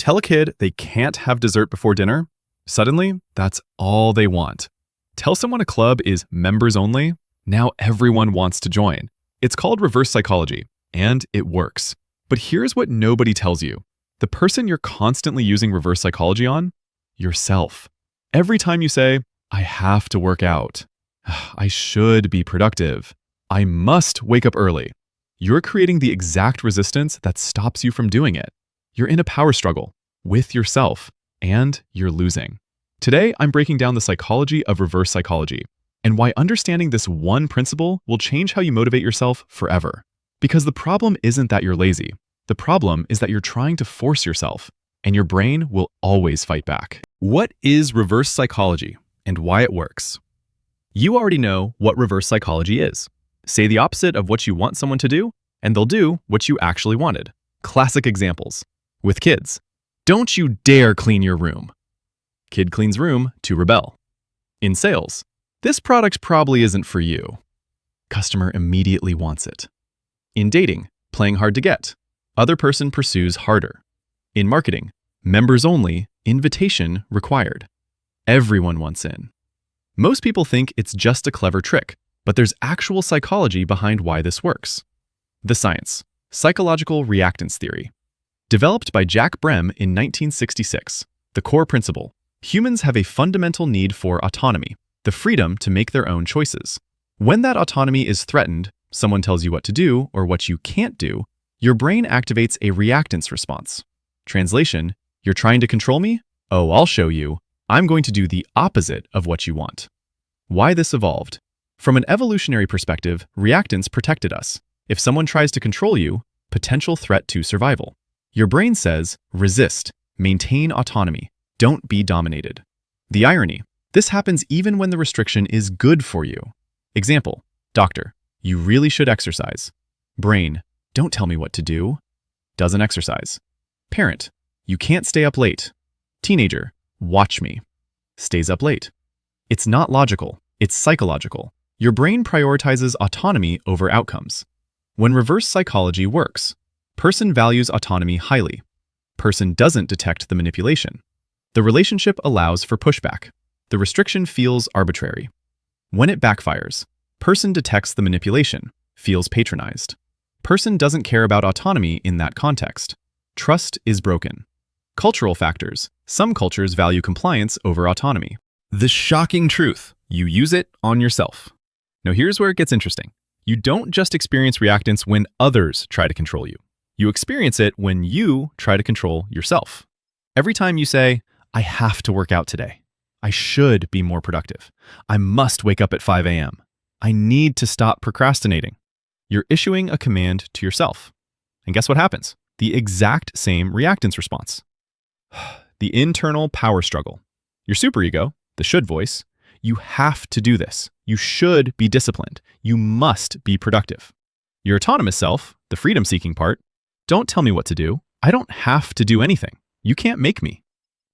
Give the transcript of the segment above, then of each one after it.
Tell a kid they can't have dessert before dinner. Suddenly, that's all they want. Tell someone a club is members only. Now everyone wants to join. It's called reverse psychology, and it works. But here's what nobody tells you. The person you're constantly using reverse psychology on? Yourself. Every time you say, I have to work out, I should be productive, I must wake up early, you're creating the exact resistance that stops you from doing it. You're in a power struggle with yourself, and you're losing. Today, I'm breaking down the psychology of reverse psychology and why understanding this one principle will change how you motivate yourself forever. Because the problem isn't that you're lazy. The problem is that you're trying to force yourself, and your brain will always fight back. What is reverse psychology and why it works? You already know what reverse psychology is. Say the opposite of what you want someone to do, and they'll do what you actually wanted. Classic examples. With kids. Don't you dare clean your room. Kid cleans room to rebel. In sales. This product probably isn't for you. Customer immediately wants it. In dating. Playing hard to get. Other person pursues harder. In marketing. Members only, invitation required. Everyone wants in. Most people think it's just a clever trick, but there's actual psychology behind why this works. The science. Psychological reactance theory. Developed by Jack Brem in 1966. The core principle. Humans have a fundamental need for autonomy, the freedom to make their own choices. When that autonomy is threatened, someone tells you what to do or what you can't do, your brain activates a reactance response. Translation, you're trying to control me? Oh, I'll show you. I'm going to do the opposite of what you want. Why this evolved? From an evolutionary perspective, reactance protected us. If someone tries to control you, potential threat to survival. Your brain says, resist, maintain autonomy, don't be dominated. The irony, this happens even when the restriction is good for you. Example, doctor, you really should exercise. Brain, don't tell me what to do. Doesn't exercise. Parent, you can't stay up late. Teenager, watch me. Stays up late. It's not logical, it's psychological. Your brain prioritizes autonomy over outcomes. When reverse psychology works, person values autonomy highly. Person doesn't detect the manipulation. The relationship allows for pushback. The restriction feels arbitrary. When it backfires, person detects the manipulation, feels patronized. Person doesn't care about autonomy in that context. Trust is broken. Cultural factors. Some cultures value compliance over autonomy. The shocking truth. You use it on yourself. Now here's where it gets interesting. You don't just experience reactance when others try to control you. You experience it when you try to control yourself. Every time you say, I have to work out today. I should be more productive. I must wake up at 5 a.m. I need to stop procrastinating. You're issuing a command to yourself. And guess what happens? The exact same reactance response. The internal power struggle. Your superego, the should voice, you have to do this. You should be disciplined. You must be productive. Your autonomous self, the freedom-seeking part, don't tell me what to do. I don't have to do anything. You can't make me.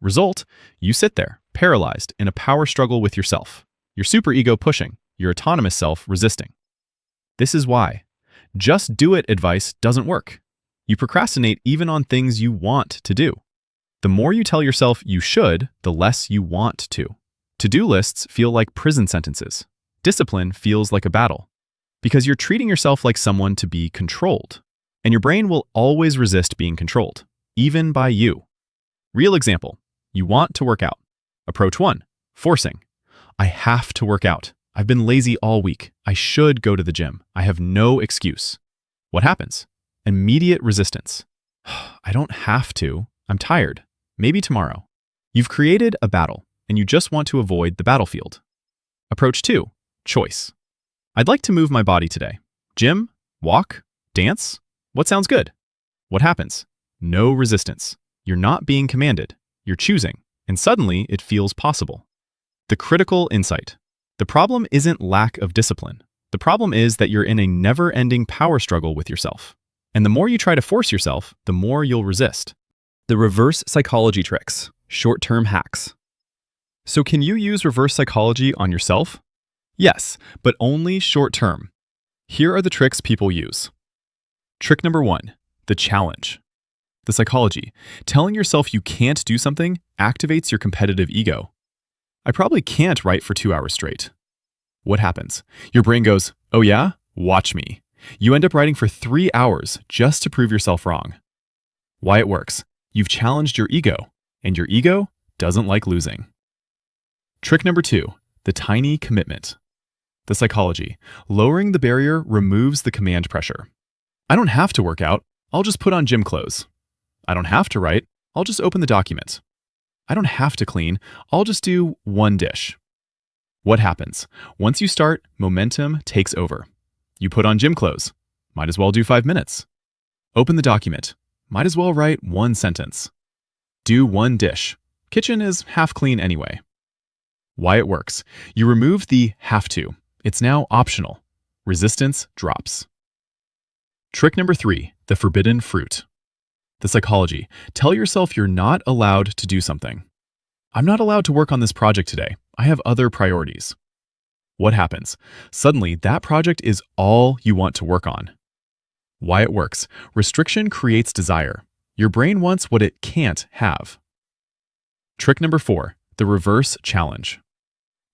Result, you sit there, paralyzed in a power struggle with yourself. Your superego pushing, your autonomous self resisting. This is why. Just do it advice doesn't work. You procrastinate even on things you want to do. The more you tell yourself you should, the less you want to. To-do lists feel like prison sentences. Discipline feels like a battle. Because you're treating yourself like someone to be controlled. And your brain will always resist being controlled, even by you. Real example. You want to work out. Approach 1. Forcing. I have to work out. I've been lazy all week. I should go to the gym. I have no excuse. What happens? Immediate resistance. I don't have to. I'm tired. Maybe tomorrow. You've created a battle, and you just want to avoid the battlefield. Approach 2. Choice. I'd like to move my body today. Gym? Walk? Dance? What sounds good? What happens? No resistance. You're not being commanded. You're choosing, and suddenly it feels possible. The critical insight. The problem isn't lack of discipline. The problem is that you're in a never-ending power struggle with yourself. And the more you try to force yourself, the more you'll resist. The reverse psychology tricks, short-term hacks. So can you use reverse psychology on yourself? Yes, but only short-term. Here are the tricks people use. Trick number 1, the challenge. The psychology. Telling yourself you can't do something activates your competitive ego. I probably can't write for 2 hours straight. What happens? Your brain goes, oh yeah? Watch me. You end up writing for 3 hours just to prove yourself wrong. Why it works? You've challenged your ego, and your ego doesn't like losing. Trick number 2, the tiny commitment. The psychology. Lowering the barrier removes the command pressure. I don't have to work out. I'll just put on gym clothes. I don't have to write. I'll just open the document. I don't have to clean. I'll just do 1 dish. What happens? Once you start, momentum takes over. You put on gym clothes. Might as well do 5 minutes. Open the document. Might as well write 1 sentence. Do 1 dish. Kitchen is half clean anyway. Why it works? You remove the have to. It's now optional. Resistance drops. Trick number 3, the forbidden fruit. The psychology. Tell yourself you're not allowed to do something. I'm not allowed to work on this project today. I have other priorities. What happens? Suddenly, that project is all you want to work on. Why it works? Restriction creates desire. Your brain wants what it can't have. Trick number 4, the reverse challenge.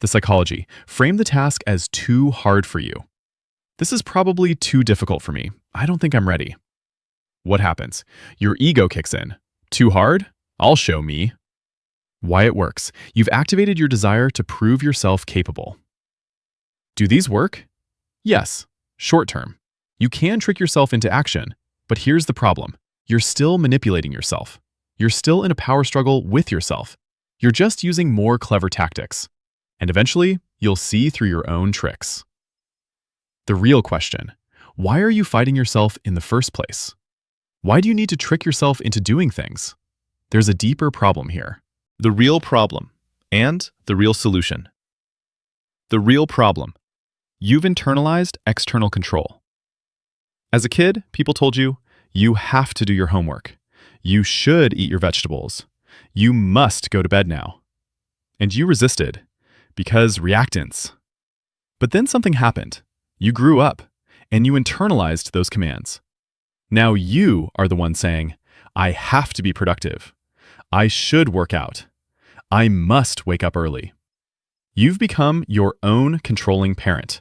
The psychology. Frame the task as too hard for you. This is probably too difficult for me. I don't think I'm ready. What happens? Your ego kicks in. Too hard? I'll show me. Why it works? You've activated your desire to prove yourself capable. Do these work? Yes, short term. You can trick yourself into action, but here's the problem. You're still manipulating yourself. You're still in a power struggle with yourself. You're just using more clever tactics. And eventually, you'll see through your own tricks. The real question: why are you fighting yourself in the first place? Why do you need to trick yourself into doing things? There's a deeper problem here. The real problem and the real solution. The real problem. You've internalized external control. As a kid, people told you, you have to do your homework. You should eat your vegetables. You must go to bed now. And you resisted, because reactance. But then something happened. You grew up, and you internalized those commands. Now you are the one saying, I have to be productive. I should work out. I must wake up early. You've become your own controlling parent.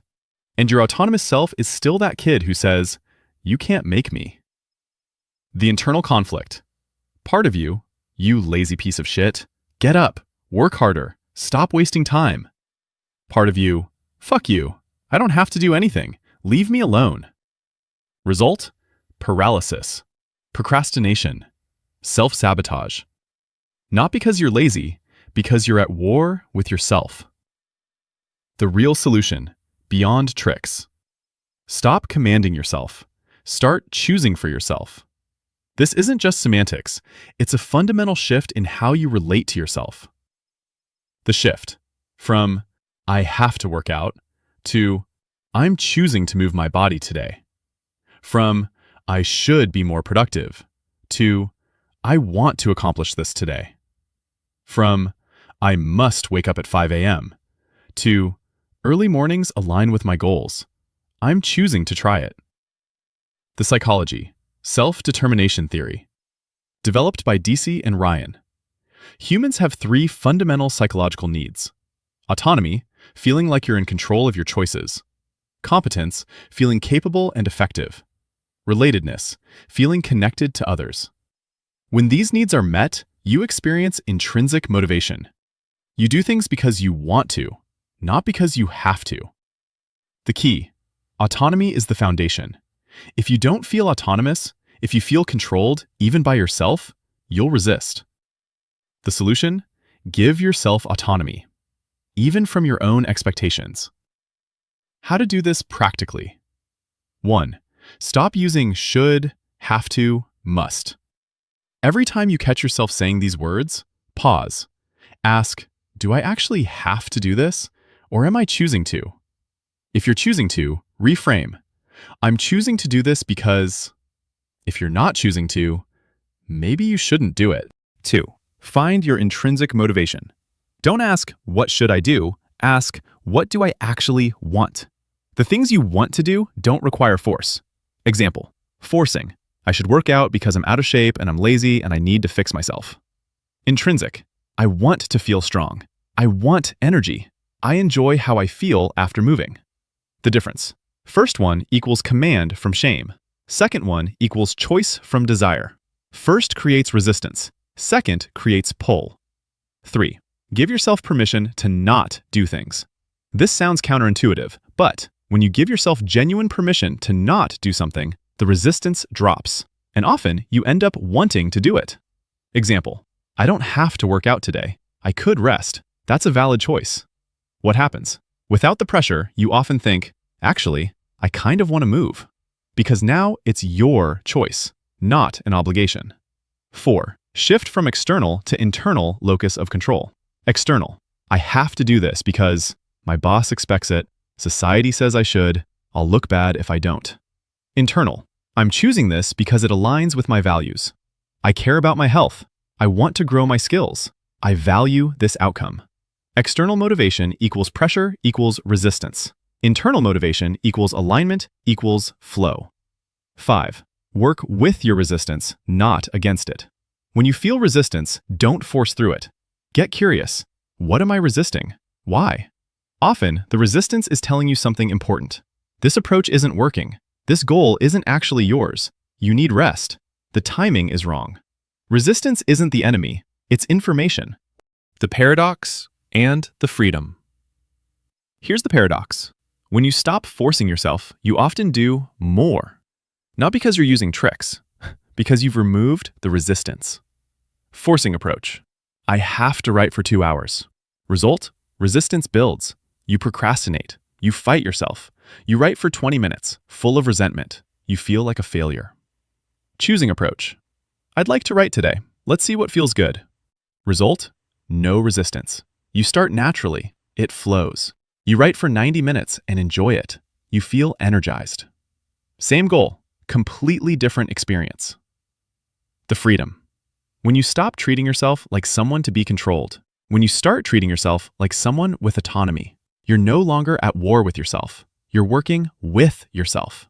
And your autonomous self is still that kid who says, you can't make me. The internal conflict. Part of you, you lazy piece of shit, get up, work harder, stop wasting time. Part of you, fuck you, I don't have to do anything, leave me alone. Result? Paralysis, procrastination, self-sabotage. Not because you're lazy, because you're at war with yourself. The real solution, beyond tricks. Stop commanding yourself. Start choosing for yourself. This isn't just semantics. It's a fundamental shift in how you relate to yourself. The shift from, I have to work out, to, I'm choosing to move my body today. From, I should be more productive, to, I want to accomplish this today. From, I must wake up at 5 a.m., to, early mornings align with my goals. I'm choosing to try it. The psychology, self-determination theory. Developed by DC and Ryan. Humans have 3 fundamental psychological needs. Autonomy, feeling like you're in control of your choices. Competence, feeling capable and effective. Relatedness, feeling connected to others. When these needs are met, you experience intrinsic motivation. You do things because you want to, not because you have to. The key: autonomy is the foundation. If you don't feel autonomous, if you feel controlled, even by yourself, you'll resist. The solution? Give yourself autonomy, even from your own expectations. How to do this practically? 1. Stop using should, have to, must. Every time you catch yourself saying these words, pause. Ask, do I actually have to do this, or am I choosing to? If you're choosing to, reframe. I'm choosing to do this because... If you're not choosing to, maybe you shouldn't do it. 2. Find your intrinsic motivation. Don't ask, what should I do? Ask, what do I actually want? The things you want to do don't require force. Example, forcing. I should work out because I'm out of shape and I'm lazy and I need to fix myself. Intrinsic. I want to feel strong. I want energy. I enjoy how I feel after moving. The difference. First one equals command from shame. Second one equals choice from desire. First creates resistance. Second creates pull. 3. Give yourself permission to not do things. This sounds counterintuitive, but when you give yourself genuine permission to not do something, the resistance drops, and often you end up wanting to do it. Example, I don't have to work out today. I could rest. That's a valid choice. What happens? Without the pressure, you often think, actually, I kind of want to move. Because now it's your choice, not an obligation. 4. Shift from external to internal locus of control. External. I have to do this because my boss expects it, society says I should, I'll look bad if I don't. Internal. I'm choosing this because it aligns with my values. I care about my health. I want to grow my skills. I value this outcome. External motivation equals pressure equals resistance. Internal motivation equals alignment equals flow. 5. Work with your resistance, not against it. When you feel resistance, don't force through it. Get curious. What am I resisting? Why? Often, the resistance is telling you something important. This approach isn't working. This goal isn't actually yours. You need rest. The timing is wrong. Resistance isn't the enemy. It's information. The paradox and the freedom. Here's the paradox. When you stop forcing yourself, you often do more. Not because you're using tricks, because you've removed the resistance. Forcing approach. I have to write for 2 hours. Result? Resistance builds. You procrastinate. You fight yourself. You write for 20 minutes, full of resentment. You feel like a failure. Choosing approach. I'd like to write today. Let's see what feels good. Result? No resistance. You start naturally. It flows. You write for 90 minutes and enjoy it. You feel energized. Same goal, completely different experience. The freedom. When you stop treating yourself like someone to be controlled, when you start treating yourself like someone with autonomy, you're no longer at war with yourself. You're working with yourself.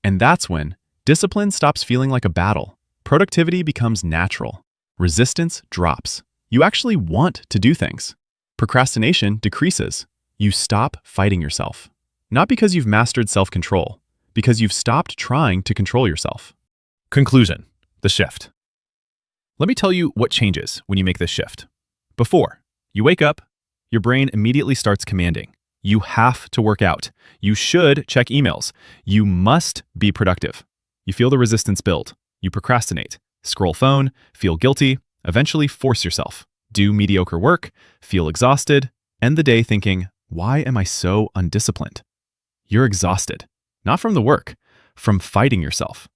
And that's when discipline stops feeling like a battle. Productivity becomes natural. Resistance drops. You actually want to do things. Procrastination decreases. You stop fighting yourself. Not because you've mastered self-control, because you've stopped trying to control yourself. Conclusion. The shift. Let me tell you what changes when you make this shift. Before, you wake up, your brain immediately starts commanding. You have to work out. You should check emails. You must be productive. You feel the resistance build. You procrastinate, scroll phone, feel guilty, eventually force yourself. Do mediocre work, feel exhausted, end the day thinking, why am I so undisciplined? You're exhausted, not from the work, from fighting yourself.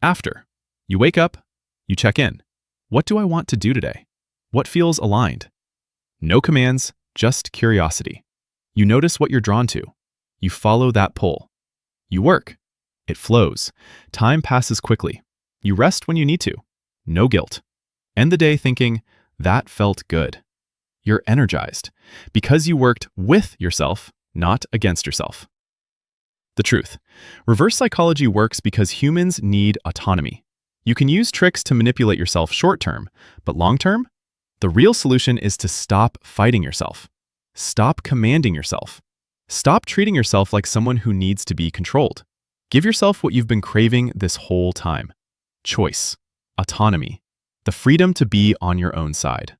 After, you wake up, you check in. What do I want to do today? What feels aligned? No commands, just curiosity. You notice what you're drawn to. You follow that pull. You work. It flows. Time passes quickly. You rest when you need to. No guilt. End the day thinking, that felt good. You're energized because you worked with yourself, not against yourself. The truth. Reverse psychology works because humans need autonomy. You can use tricks to manipulate yourself short-term, but long-term, the real solution is to stop fighting yourself. Stop commanding yourself. Stop treating yourself like someone who needs to be controlled. Give yourself what you've been craving this whole time. Choice, autonomy, the freedom to be on your own side.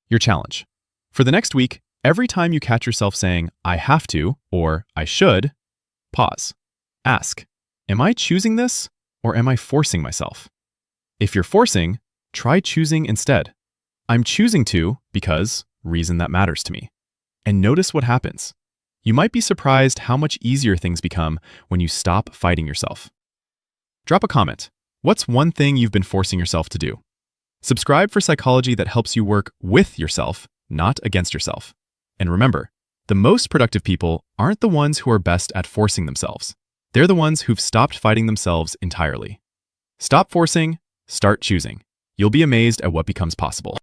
Your challenge. For the next week, every time you catch yourself saying, I have to, or I should, pause. Ask, am I choosing this, or am I forcing myself? If you're forcing, try choosing instead. I'm choosing to because reason that matters to me. And notice what happens. You might be surprised how much easier things become when you stop fighting yourself. Drop a comment. What's one thing you've been forcing yourself to do? Subscribe for psychology that helps you work with yourself, not against yourself. And remember, the most productive people aren't the ones who are best at forcing themselves. They're the ones who've stopped fighting themselves entirely. Stop forcing, start choosing. You'll be amazed at what becomes possible.